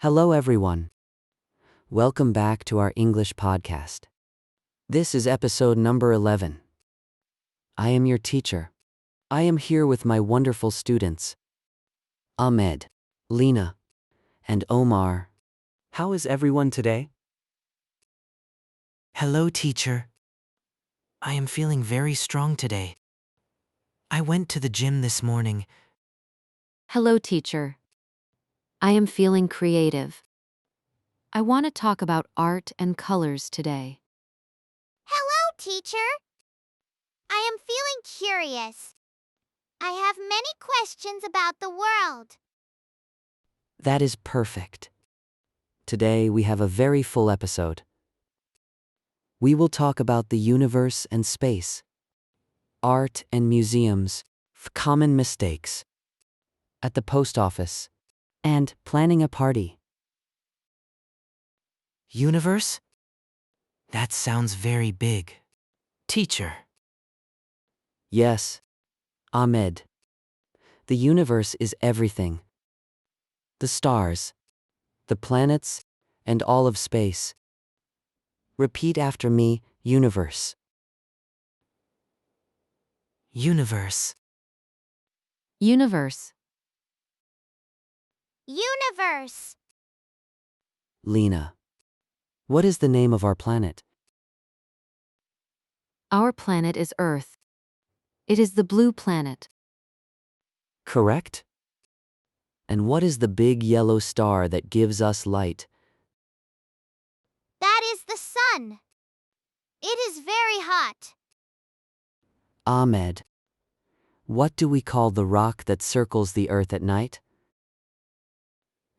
Hello, everyone. Welcome back to our English podcast. This is episode number 11. I am your teacher. I am here with my wonderful students, Ahmed, Lena, and Omar. How is everyone today? Hello, teacher. I am feeling very strong today. I went to the gym this morning. Hello, teacher. I am feeling creative. I want to talk about art and colors today. Hello, teacher. I am feeling curious. I have many questions about the world. That is perfect. Today we have a very full episode. We will talk about the universe and space, art and museums, common mistakes, at the post office, and planning a party. Universe? That sounds very big. Teacher, Yes, Ahmed. The universe is everything. The stars, the planets, and all of space. Repeat after me, universe. universe. Universe. Universe. Lena. What is the name of our planet? Our planet is Earth. It is the blue planet. Correct? And what is the big yellow star that gives us light? That is the sun. It is very hot. Ahmed. What do we call the rock that circles the earth at night?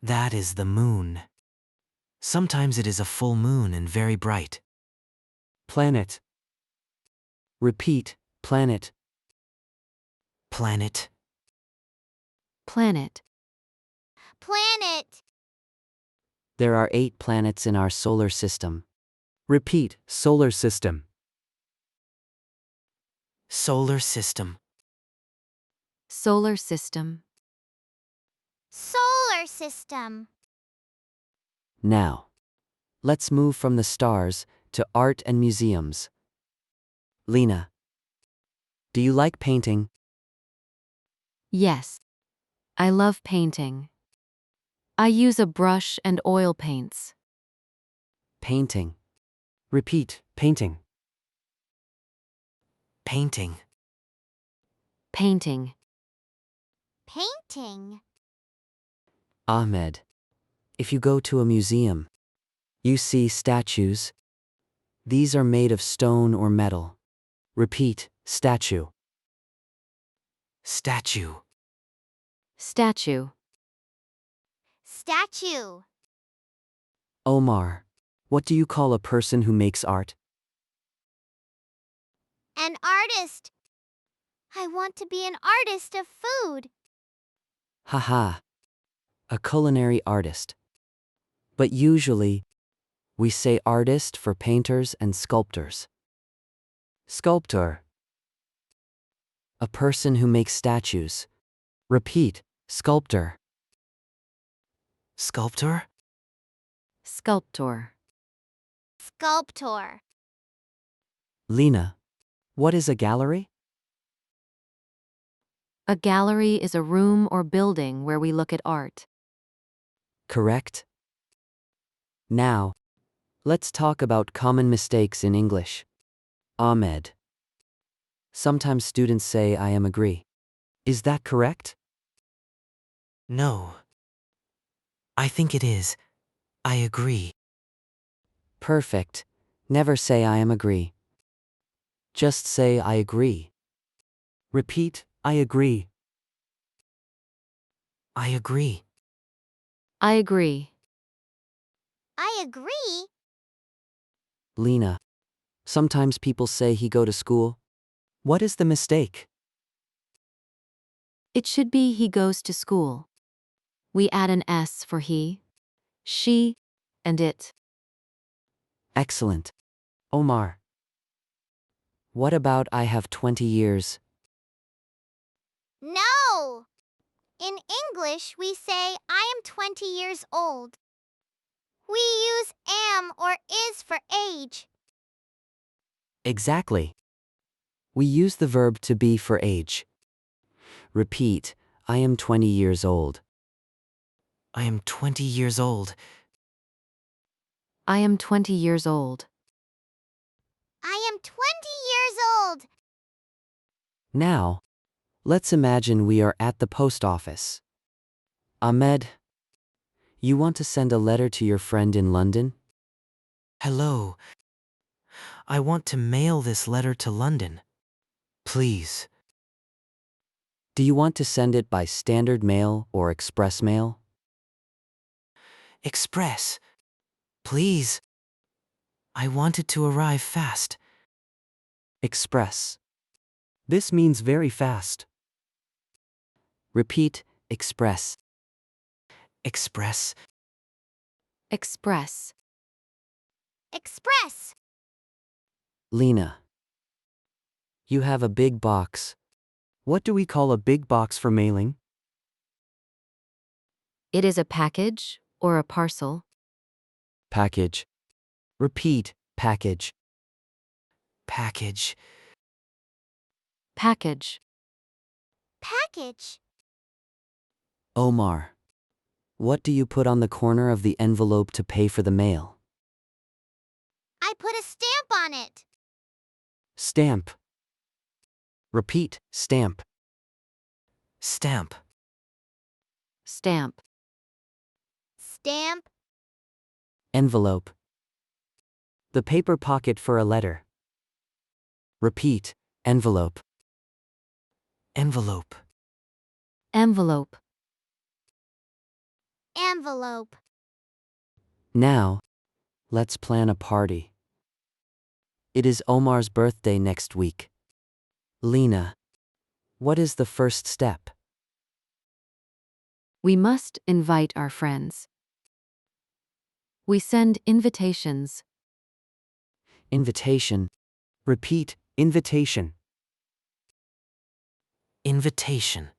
That is the moon. Sometimes it is a full moon and very bright. Planet. Repeat, planet. Planet. Planet. Planet. There are 8 planets in our solar system. Repeat, solar system. Solar system. Solar system. Solar system. Now, let's move from the stars to art and museums. Lena. Do you like painting? Yes. I love painting. I use a brush and oil paints. Painting. Repeat, painting. Painting. Painting. Painting. Ahmed. If you go to a museum, you see statues. These are made of stone or metal. Repeat, statue. Statue. Statue. Statue. Omar. What do you call a person who makes art? An artist. I want to be an artist of food. Haha. A culinary artist. But usually, we say artist for painters and sculptors. Sculptor. A person who makes statues. Repeat, sculptor. Sculptor. Sculptor. Sculptor. Lena. What is a gallery? A gallery is a room or building where we look at art. Correct? Now, let's talk about common mistakes in English. Ahmed. Sometimes students say I am agree. Is that correct? No. I think it is. I agree. Perfect. Never say I am agree. Just say I agree. Repeat, I agree. I agree. I agree. I agree. Lena. Sometimes people say he go to school. What is the mistake? It should be he goes to school. We add an S for he, she, and it. Excellent. Omar. What about I have 20 years? No. In English, we say I am 20 years old. We use am or is for age. Exactly. We use the verb to be for age. Repeat, I am 20 years old. I am 20 years old. I am 20 years old. I am 20 years old. Now, let's imagine we are at the post office. Ahmed, you want to send a letter to your friend in London? Hello. I want to mail this letter to London. Please. Do you want to send it by standard mail or express mail? Express. Please. I want it to arrive fast. Express. This means very fast. Repeat, express. Express. Express. Express. Lena. You have a big box. What do we call a big box for mailing? It is a package or a parcel. Package. Repeat, package. Package. Package. Package. Omar. What do you put on the corner of the envelope to pay for the mail? I put a stamp on it. Stamp. Repeat, stamp. Stamp. Stamp. Stamp. Envelope. The paper pocket for a letter. Repeat, envelope. Envelope. Envelope. Envelope. Now, let's plan a party. It is Omar's birthday next week. Lena, what is the first step? We must invite our friends. We send invitations. Invitation. Repeat, invitation. Invitation.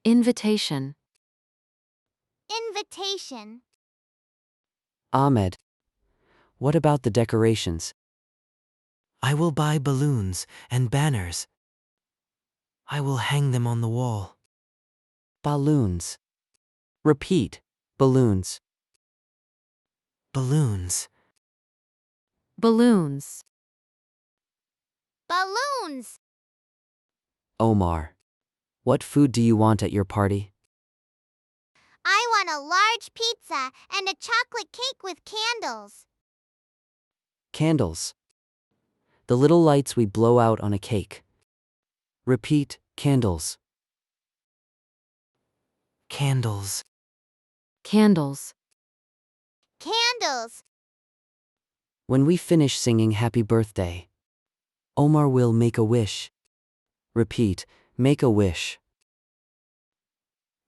Invitation. Invitation. Ahmed, what about the decorations? I will buy balloons and banners. I will hang them on the wall. Balloons. Repeat, balloons. Balloons. Balloons. Balloons. Omar, what food do you want at your party? I want a large pizza and a chocolate cake with candles. Candles. The little lights we blow out on a cake. Repeat, candles. Candles. Candles. Candles. When we finish singing happy birthday, Omar will make a wish. Repeat, make a wish.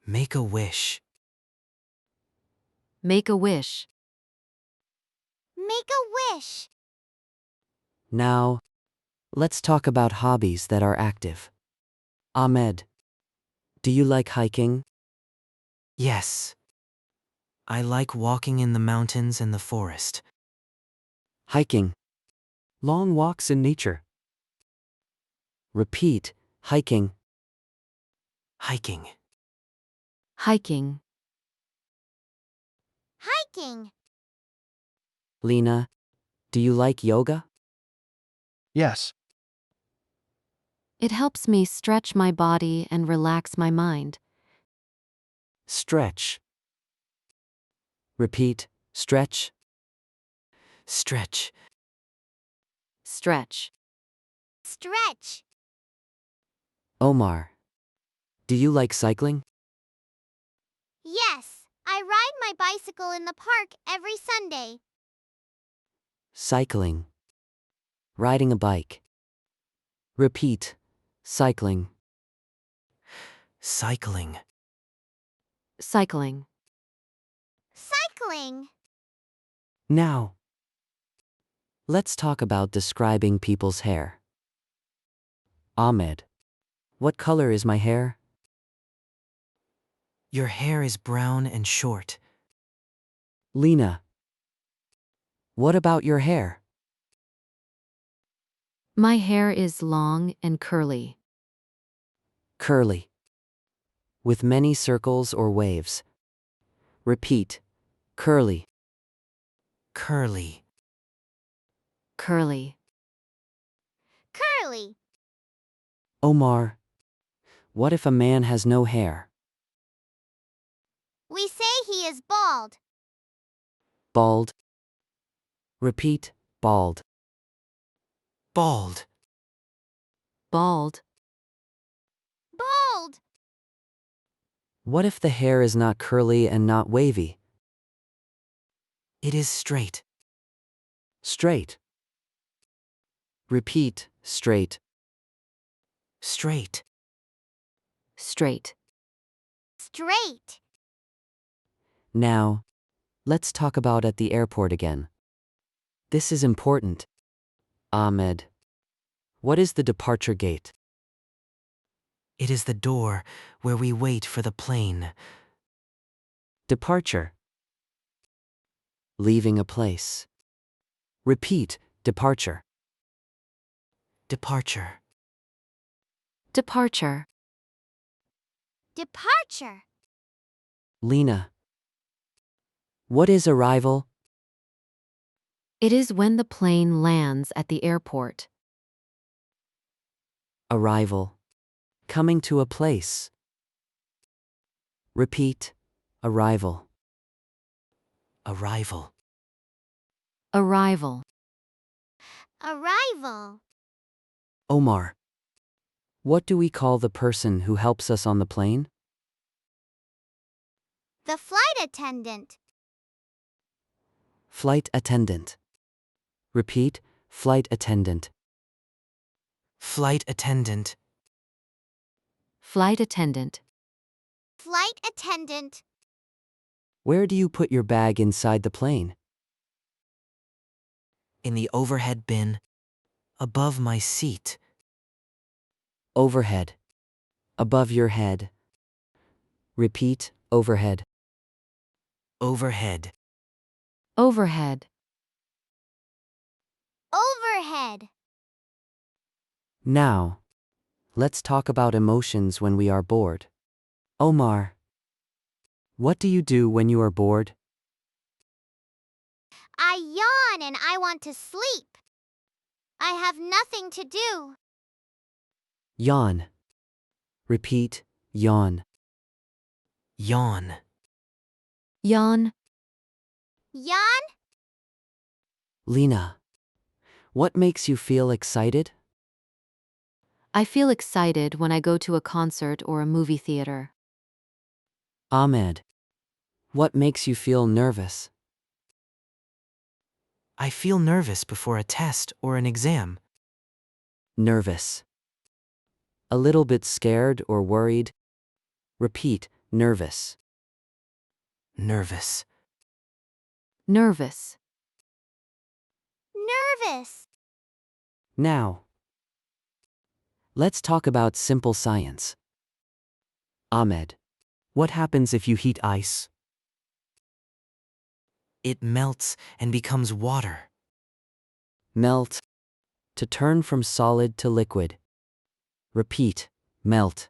Make a wish. Make a wish. Make a wish. Now, let's talk about hobbies that are active. Ahmed, do you like hiking? Yes. I like walking in the mountains and the forest. Hiking. Long walks in nature. Repeat, hiking. Hiking. Hiking. Hiking. Lena, do you like yoga? Yes. It helps me stretch my body and relax my mind. Stretch. Repeat, stretch. Stretch. Stretch. Stretch. Omar, do you like cycling? Yes, I ride my bicycle in the park every Sunday. Cycling. Riding a bike. Repeat, cycling. Cycling. Cycling. Cycling. Now, let's talk about describing people's hair. Ahmed, what color is my hair? Your hair is brown and short. Lena. What about your hair? My hair is long and curly. Curly. With many circles or waves. Repeat. Curly. Curly. Curly. Curly. Omar. What if a man has no hair? We say he is bald. Bald. Repeat. Bald. Bald. Bald. Bald. What if the hair is not curly and not wavy? It is straight. Straight. Repeat. Straight. Straight. Straight. Straight. Now, let's talk about at the airport again. This is important. Ahmed. What is the departure gate? It is the door where we wait for the plane. Departure. Leaving a place. Repeat. Departure. Departure. Departure. Departure. Lena. What is arrival? It is when the plane lands at the airport. Arrival. Coming to a place. Repeat. Arrival. Arrival. Arrival. Arrival. Omar. What do we call the person who helps us on the plane? The flight attendant. Flight attendant. Repeat. Flight attendant. Flight attendant. Flight attendant. Flight attendant. Where do you put your bag inside the plane? In the overhead bin. Above my seat. Overhead. Above your head. Repeat. Overhead. Overhead. Overhead. Overhead. Now, let's talk about emotions when we are bored. Omar. What do you do when you are bored? I yawn and I want to sleep. I have nothing to do. Yawn. Repeat. Yawn. Yawn. Yawn. Yawn. Lena. What makes you feel excited? I feel excited when I go to a concert or a movie theater. Ahmed. What makes you feel nervous? I feel nervous before a test or an exam. Nervous. A little bit scared or worried? Repeat. Nervous. Nervous. Nervous. Nervous. Now, let's talk about simple science. Ahmed. What happens if you heat ice? It melts and becomes water. Melt. To turn from solid to liquid. Repeat. Melt.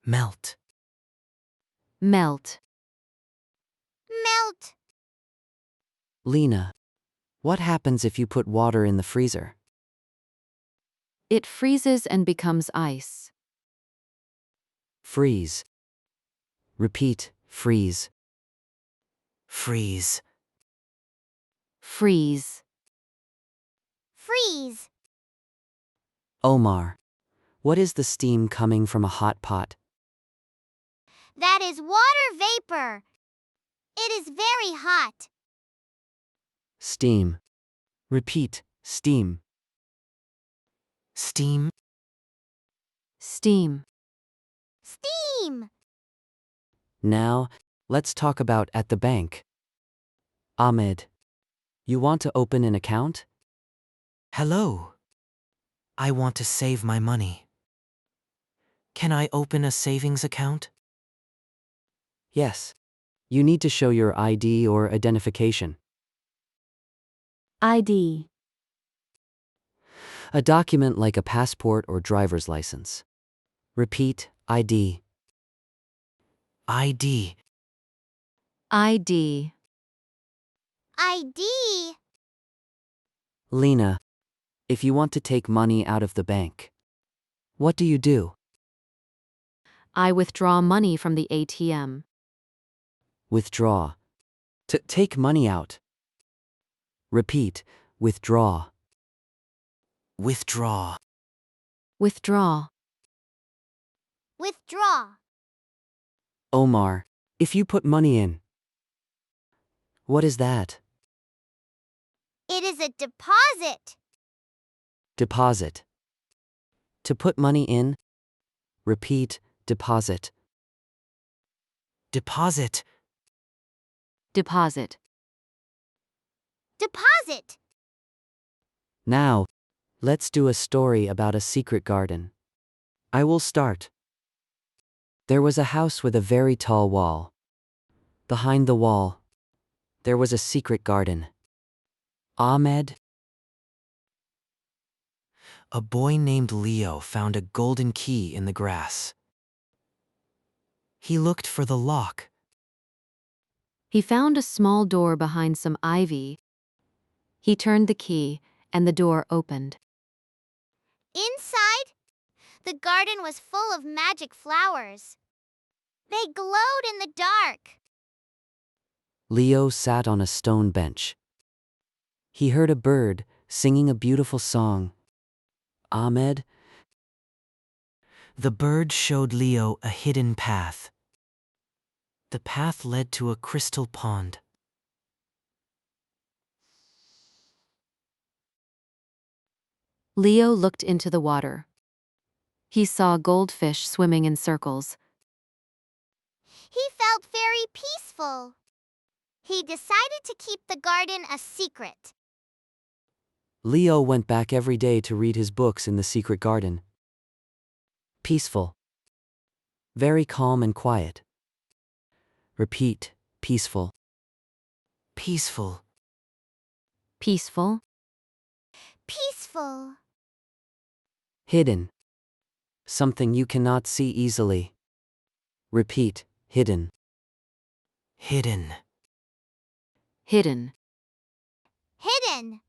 Melt. Melt. Melt. Lena. What happens if you put water in the freezer? It freezes and becomes ice. Freeze. Repeat. Freeze. Freeze. Freeze. Freeze. Omar. What is the steam coming from a hot pot? That is water vapor. It is very hot. Steam. Repeat. Steam. Steam. Steam. Steam. Now, let's talk about at the bank. Ahmed. You want to open an account? Hello. I want to save my money. Can I open a savings account? Yes. You need to show your ID or identification. ID. A document like a passport or driver's license. Repeat, ID. ID. ID. ID. Lena, if you want to take money out of the bank, what do you do? I withdraw money from the ATM. Withdraw. To take money out. Repeat, withdraw. Withdraw. Withdraw. Withdraw. Omar, if you put money in. What is that? It is a deposit. Deposit. To put money in. Repeat, deposit. Deposit. Deposit. Deposit. Now, let's do a story about a secret garden. I will start. There was a house with a very tall wall. Behind the wall, there was a secret garden. Ahmed, A boy named Leo found a golden key in the grass. He looked for the lock. He found a small door behind some ivy. He turned the key, and the door opened. Inside, the garden was full of magic flowers. They glowed in the dark. Leo sat on a stone bench. He heard a bird singing a beautiful song. Ahmed, The bird showed Leo a hidden path. The path led to a crystal pond. Leo looked into the water. He saw goldfish swimming in circles. He felt very peaceful. He decided to keep the garden a secret. Leo went back every day to read his books in the secret garden. Peaceful. Very calm and quiet. Repeat, peaceful. Peaceful. Peaceful. Peaceful. Hidden. Something you cannot see easily. Repeat, hidden. Hidden. Hidden. Hidden.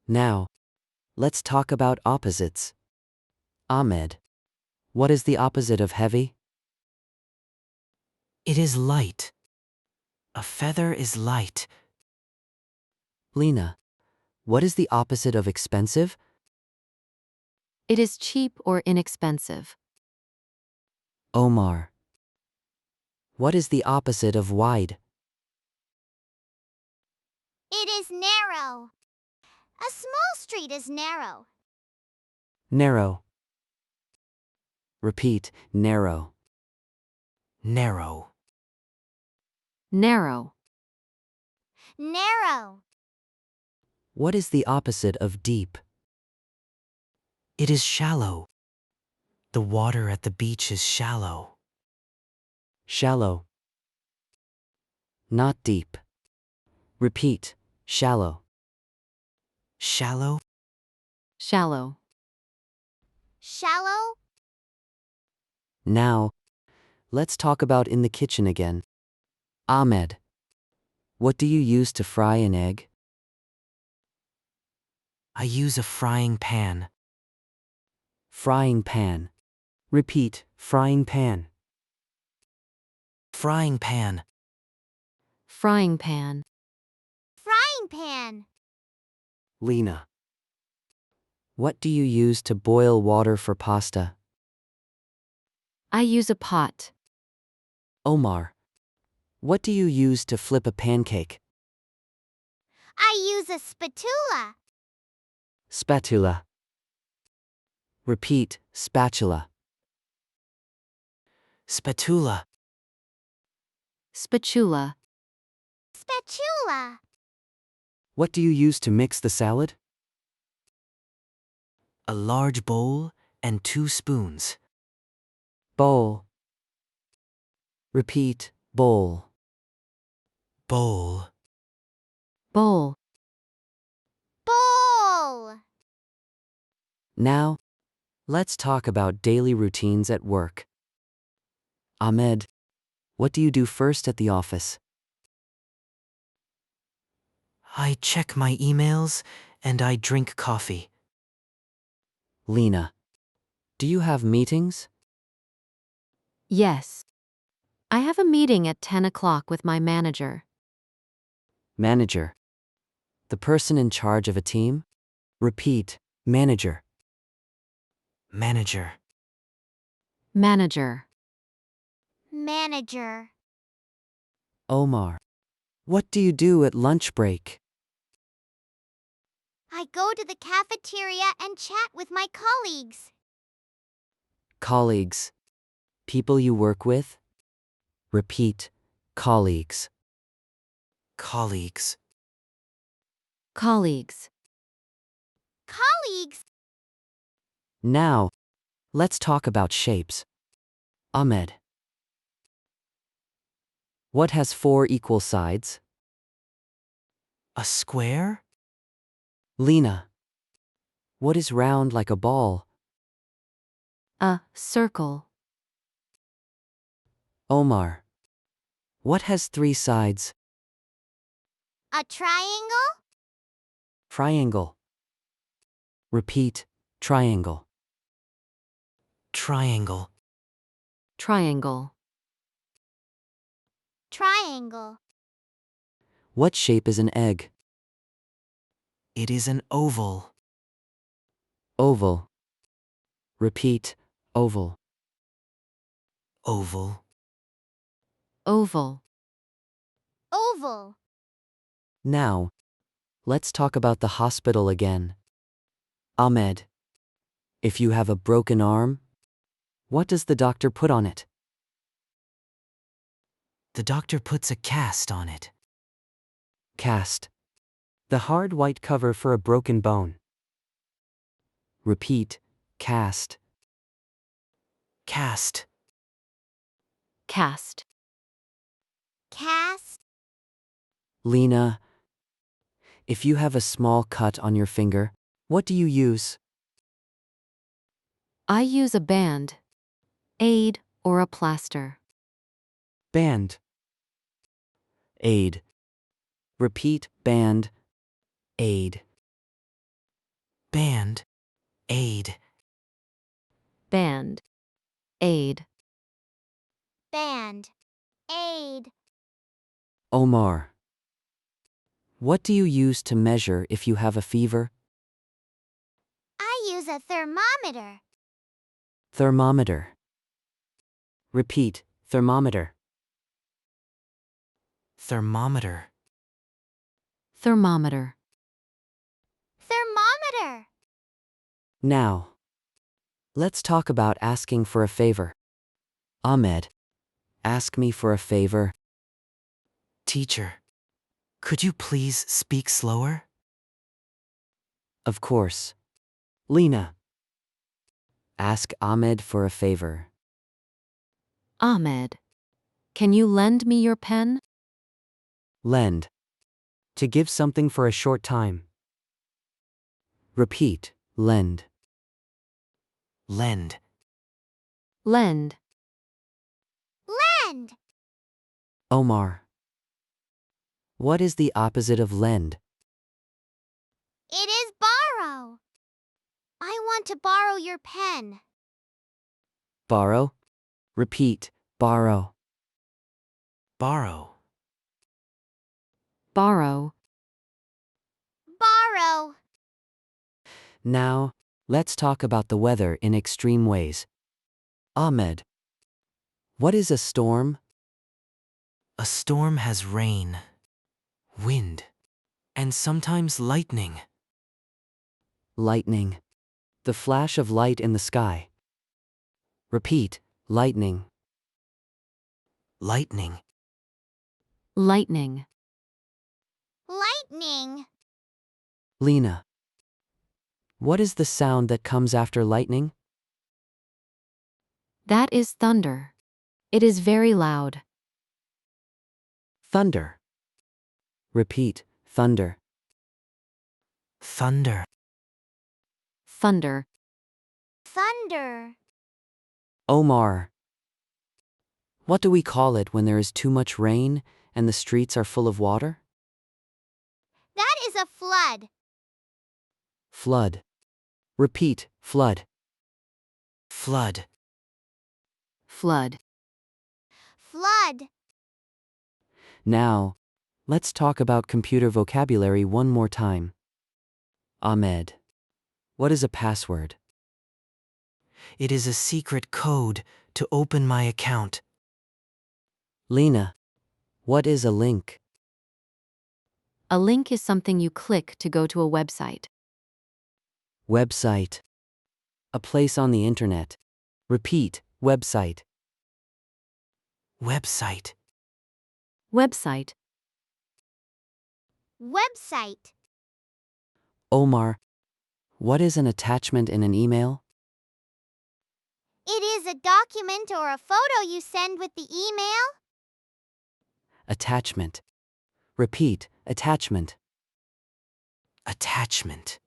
Now, let's talk about opposites. Ahmed, what is the opposite of heavy? It is light. A feather is light. Lena, what is the opposite of expensive? It is cheap or inexpensive. Omar, what is the opposite of wide? It is narrow. A small street is narrow. Narrow. Repeat, narrow. Narrow. Narrow. Narrow. What is the opposite of deep? It is shallow. The water at the beach is shallow. Shallow. Not deep. Repeat, shallow. Shallow. Shallow. Shallow. Now, let's talk about in the kitchen again. Ahmed, what do you use to fry an egg? I use a frying pan. Frying pan. Repeat, frying pan. Frying pan. Frying pan. Frying pan. Lena, what do you use to boil water for pasta? I use a pot. Omar, what do you use to flip a pancake? I use a spatula. Spatula. Repeat, spatula. Spatula. Spatula. Spatula. What do you use to mix the salad? A large bowl and 2 spoons. Bowl. Repeat, Bowl. Bowl. Bowl. Bowl. Now, let's talk about daily routines at work. Ahmed, what do you do first at the office? I check my emails and I drink coffee. Lena, do you have meetings? Yes. I have a meeting at 10 o'clock with my manager. Manager. The person in charge of a team? Repeat, manager. Manager. Manager. Manager. Omar, what do you do at lunch break? I go to the cafeteria and chat with my colleagues. Colleagues. People you work with? Repeat, colleagues. Colleagues. Colleagues. Colleagues. Now, let's talk about shapes. Ahmed. What has 4 equal sides? A square? Lena. What is round like a ball? A circle. Omar. What has 3 sides? A triangle. Triangle. Repeat, triangle. Triangle. Triangle. Triangle. What shape is an egg? It is an oval. Oval. Repeat, oval. Oval. Oval. Oval. Now, let's talk about the hospital again. Ahmed. If you have a broken arm, what does the doctor put on it? The doctor puts a cast on it. Cast. The hard white cover for a broken bone. Repeat, cast. Cast. Cast. Cast. Lena. If you have a small cut on your finger, what do you use? I use a band, aid, or a plaster. Band. Aid. Repeat, band. Aid. Band. Aid. Band. Aid. Band. Aid. Omar. What do you use to measure if you have a fever? I use a thermometer. Thermometer. Repeat, thermometer. Thermometer. Thermometer. Thermometer. Now, let's talk about asking for a favor. Ahmed, ask me for a favor. Teacher. Could you please speak slower? Of course. Lena. Ask Ahmed for a favor. Ahmed. Can you lend me your pen? Lend. To give something for a short time. Repeat, lend. Lend. Lend. Lend. Omar. What is the opposite of lend? It is borrow. I want to borrow your pen. Borrow. Repeat, borrow. Borrow. Borrow. Borrow. Now, let's talk about the weather in extreme ways. Ahmed. What is a storm? A storm has rain, wind, and sometimes lightning. Lightning. The flash of light in the sky. Repeat, lightning. Lightning. Lightning. Lightning. Lena. What is the sound that comes after lightning? That is thunder. It is very loud. Thunder. Repeat, thunder. Thunder. Thunder. Thunder. Omar. What do we call it when there is too much rain and the streets are full of water? That is a flood. Flood. Repeat, flood. Flood. Flood. Flood. Now, let's talk about computer vocabulary one more time. Ahmed. What is a password? It is a secret code to open my account. Lena. What is a link? A link is something you click to go to a website. Website. A place on the internet. Repeat, website. Website. Website. Website. Omar. What is an attachment in an email? It is a document or a photo you send with the email. Attachment. Repeat, attachment. Attachment.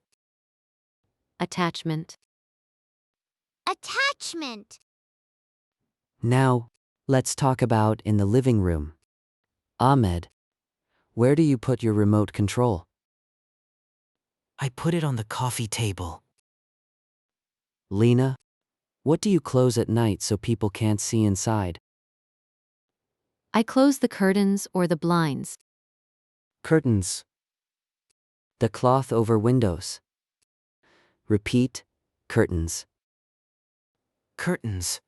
Attachment. Attachment. Now, let's talk about in the living room. Ahmed. Where do you put your remote control? I put it on the coffee table. Lena. What do you close at night so people can't see inside? I close the curtains or the blinds. Curtains. The cloth over windows. Repeat, curtains. Curtains.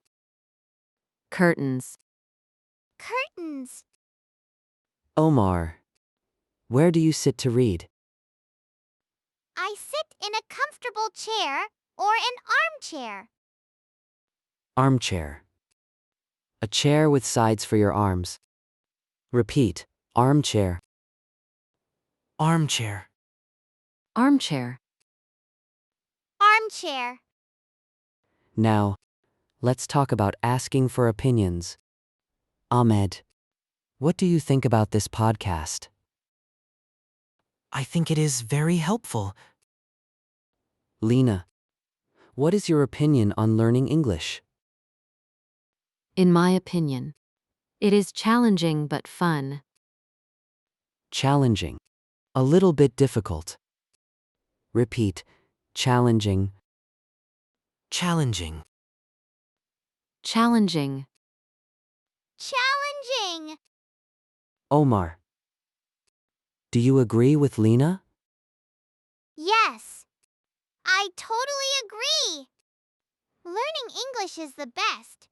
Curtains. Curtains. Omar. Where do you sit to read? I sit in a comfortable chair or an armchair. Armchair. A chair with sides for your arms. Repeat, armchair. Armchair. Armchair. Armchair. Now, let's talk about asking for opinions. Ahmed. What do you think about this podcast? I think it is very helpful. Lena. What is your opinion on learning English? In my opinion, it is challenging but fun. Challenging. A little bit difficult. Repeat, challenging. Challenging. Challenging. Challenging. Omar. Do you agree with Lena? Yes. I totally agree. Learning English is the best.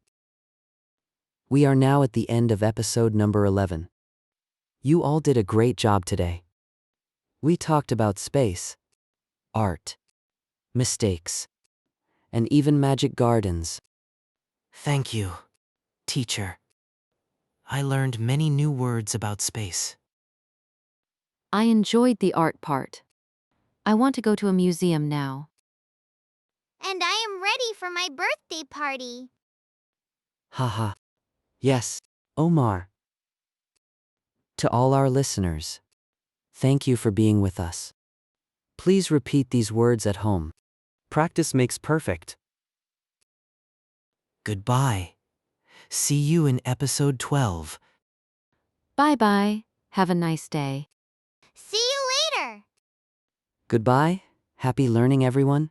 We are now at the end of episode number 11. You all did a great job today. We talked about space, art, mistakes, and even magic gardens. Thank you, teacher. I learned many new words about space. I enjoyed the art part. I want to go to a museum now. And I am ready for my birthday party. Haha. Yes, Omar. To all our listeners, thank you for being with us. Please repeat these words at home. Practice makes perfect. Goodbye. See you in episode 12. Bye bye. Have a nice day. See you later. Goodbye. Happy learning, everyone.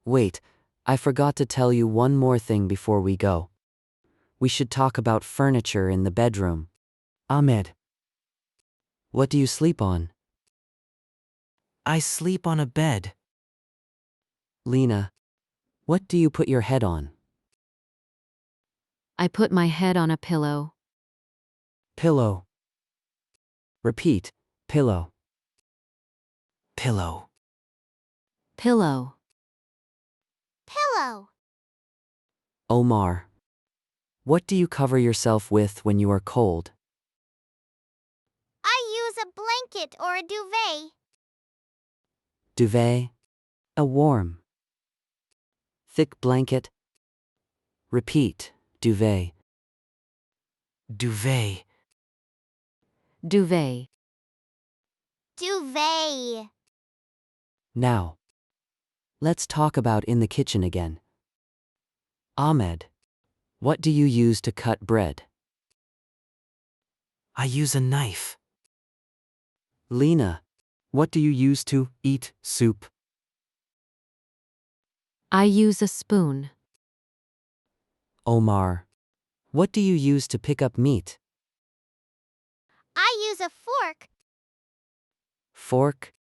Wait, I forgot to tell you one more thing before we go. We should talk about furniture in the bedroom. Ahmed. What do you sleep on? I sleep on a bed. Lena. What do you put your head on? I put my head on a pillow. Pillow. Repeat, pillow. Pillow. Pillow. Pillow. Omar. What do you cover yourself with when you are cold? I use a blanket or a duvet. Duvet. A warm, thick blanket. Repeat, duvet. Duvet. Duvet. Duvet. Now, let's talk about in the kitchen again. Ahmed, what do you use to cut bread? I use a knife. Lena, what do you use to eat soup? I use a spoon. Omar, what do you use to pick up meat? I use a fork. Fork.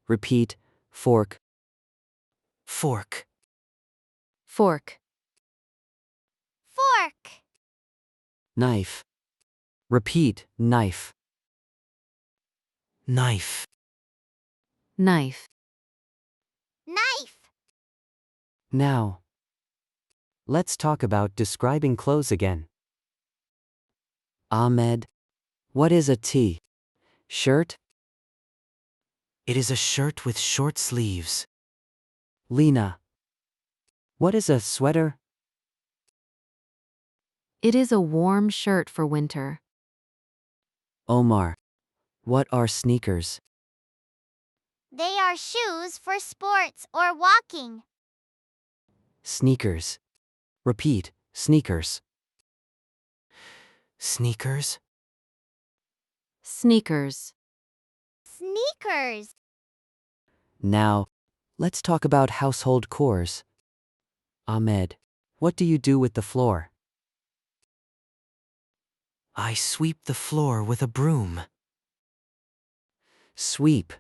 Repeat, fork. Fork. Fork. Fork. Knife. Repeat, knife. Knife. Knife. Knife. Now, let's talk about describing clothes again. Ahmed, what is a T-shirt? It is a shirt with short sleeves. Lena, what is a sweater? It is a warm shirt for winter. Omar, what are sneakers? They are shoes for sports or walking. Sneakers. Repeat, sneakers. Sneakers. Sneakers. Sneakers. Now, let's talk about household chores. Ahmed, what do you do with the floor? I sweep the floor with a broom. Sweep.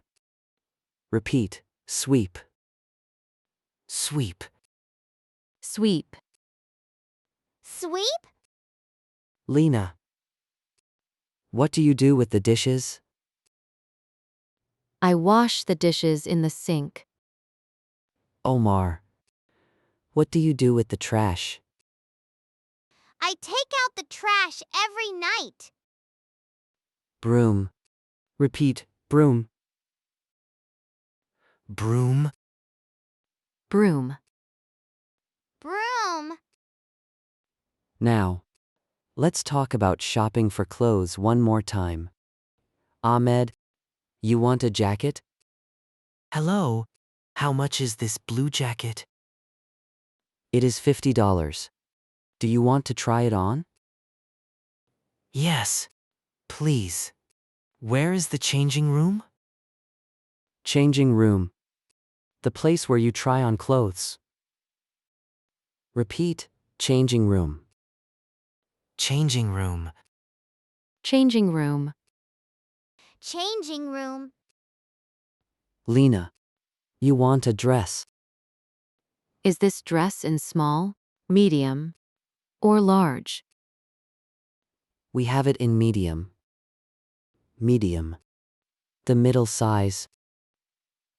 Repeat, sweep. Sweep. Sweep. Sweep. Lena, what do you do with the dishes? I wash the dishes in the sink. Omar, what do you do with the trash? I take out the trash every night. Broom. Repeat, broom. Broom. Broom. Broom. Now, let's talk about shopping for clothes one more time. Ahmed, you want a jacket? Hello. How much is this blue jacket? It is $50. Do you want to try it on? Yes. Please. Where is the changing room? Changing room. The place where you try on clothes. Repeat, changing room. Changing room. Changing room. Changing room. Lena, you want a dress. Is this dress in small, medium, or large? We have it in medium. Medium. The middle size.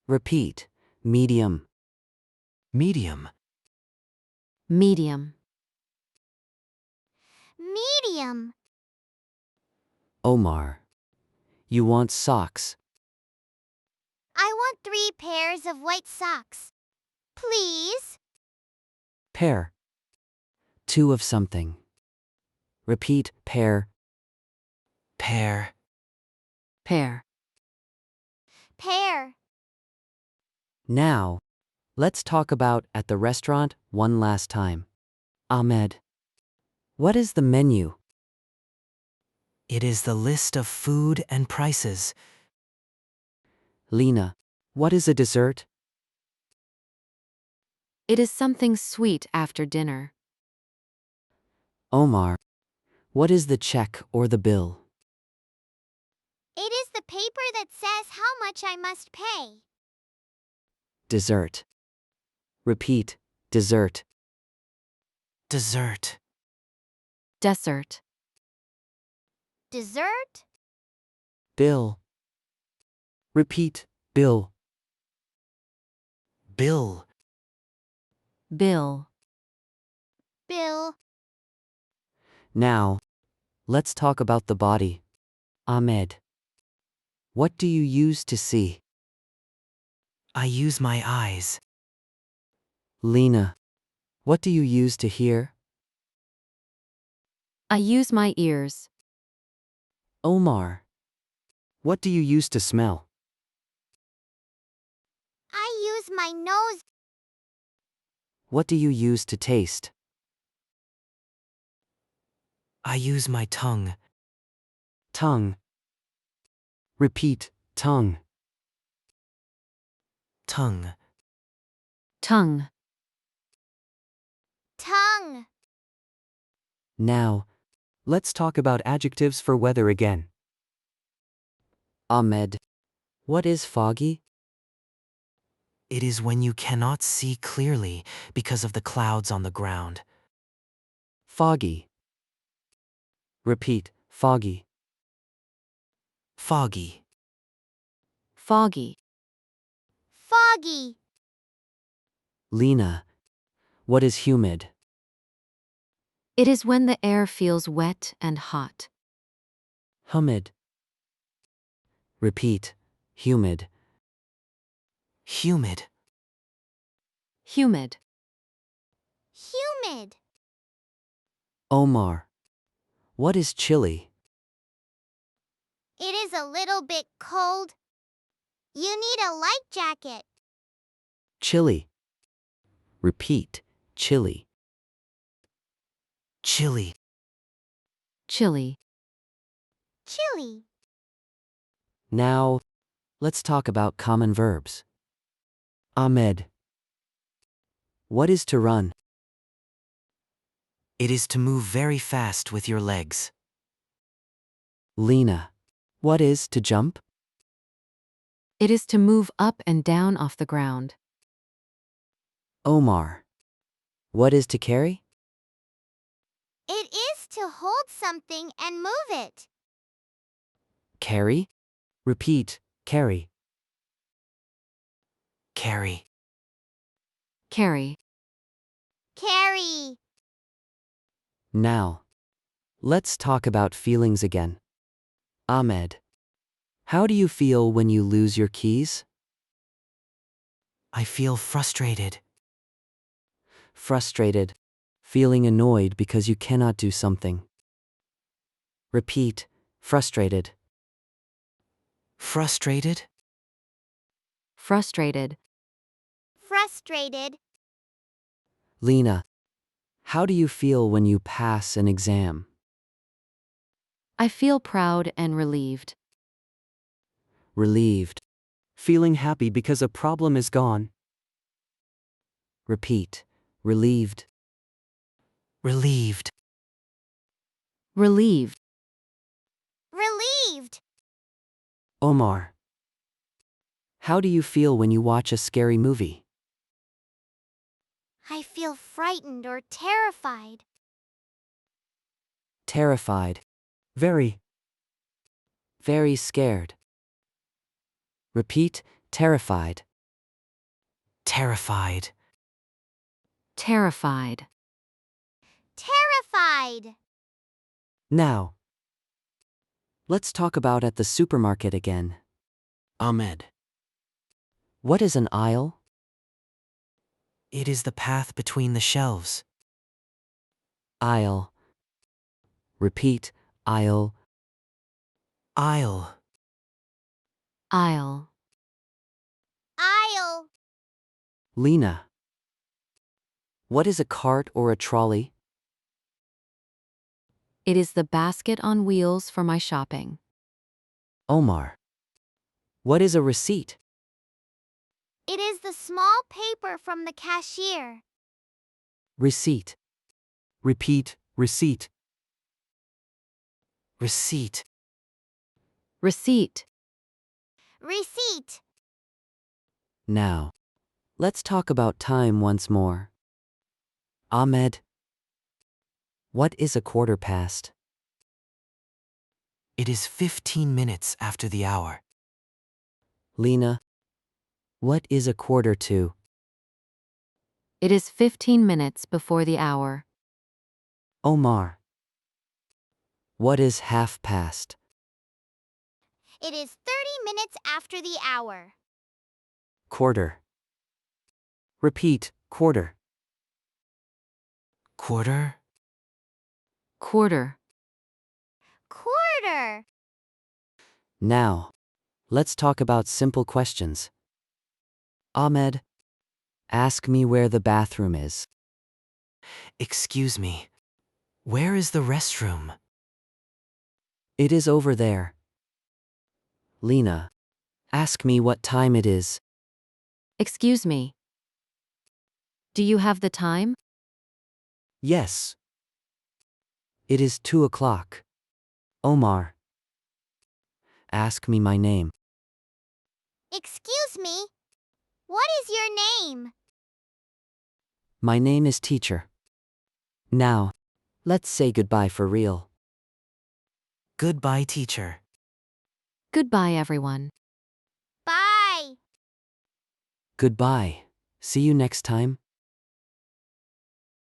Repeat, medium. Medium. Medium. Medium. Omar, you want socks. I want 3 pairs of white socks. Please. Pair. 2 of something. Repeat, pair. Pear. Pair. Pair. Now, let's talk about at the restaurant one last time. Ahmed, what is the menu? It is the list of food and prices. Lena, what is a dessert? It is something sweet after dinner. Omar, what is the check or the bill? It is the paper that says how much I must pay. Dessert. Repeat, dessert. Dessert. Dessert. Dessert. Bill. Repeat, bill. Bill. Bill. Bill. Now, let's talk about the body. Ahmed, what do you use to see? I use my eyes. Lena, what do you use to hear? I use my ears. Omar, what do you use to smell? I use my nose. What do you use to taste? I use my tongue. Tongue. Repeat, tongue. Tongue. Tongue. Tongue. Now, let's talk about adjectives for weather again. Ahmed, what is foggy? It is when you cannot see clearly because of the clouds on the ground. Foggy. Repeat, foggy. Foggy. Foggy. Foggy. Lena, what is humid? It is when the air feels wet and hot. Humid. Repeat, humid. Humid. Humid. Humid. Omar, what is chilly? It is a little bit cold. You need a light jacket. Chilly. Repeat, chilly. Chilly. Chilly. Chilly. Now, let's talk about common verbs. Ahmed, what is to run? It is to move very fast with your legs. Lena, what is to jump? It is to move up and down off the ground. Omar, what is to carry? It is to hold something and move it. Carry? Repeat, carry. Carry. Carry. Carry. Now, let's talk about feelings again. Ahmed, how do you feel when you lose your keys? I feel frustrated. Frustrated. Feeling annoyed because you cannot do something. Repeat, frustrated. Frustrated. Frustrated. Frustrated. Lena, how do you feel when you pass an exam? I feel proud and relieved. Relieved. Feeling happy because a problem is gone. Repeat, relieved. Relieved. Relieved. Relieved. Omar, how do you feel when you watch a scary movie? I feel frightened or terrified. Terrified. Very. Very scared. Repeat, terrified. Terrified. Terrified. Terrified. Now, let's talk about at the supermarket again. Ahmed, what is an aisle? It is the path between the shelves. Aisle. Repeat, aisle. Aisle. Aisle. Aisle. Lena, what is a cart or a trolley? It is the basket on wheels for my shopping. Omar, what is a receipt? It is the small paper from the cashier. Receipt. Repeat, receipt. Receipt. Receipt. Receipt. Now, let's talk about time once more. Ahmed, what is a quarter past? It is 15 minutes after the hour. Lena, what is a quarter to? It is 15 minutes before the hour. Omar, what is half past? It is 30 minutes after the hour. Quarter. Repeat, quarter. Quarter. Quarter. Quarter. Now, let's talk about simple questions. Ahmed, ask me where the bathroom is. Excuse me. Where is the restroom? It is over there. Lena, ask me what time it is. Excuse me. Do you have the time? Yes. It is 2 o'clock. Omar, ask me my name. Excuse me. What is your name? My name is Teacher. Now, let's say goodbye for real. Goodbye, teacher. Goodbye, everyone. Bye. Goodbye. See you next time.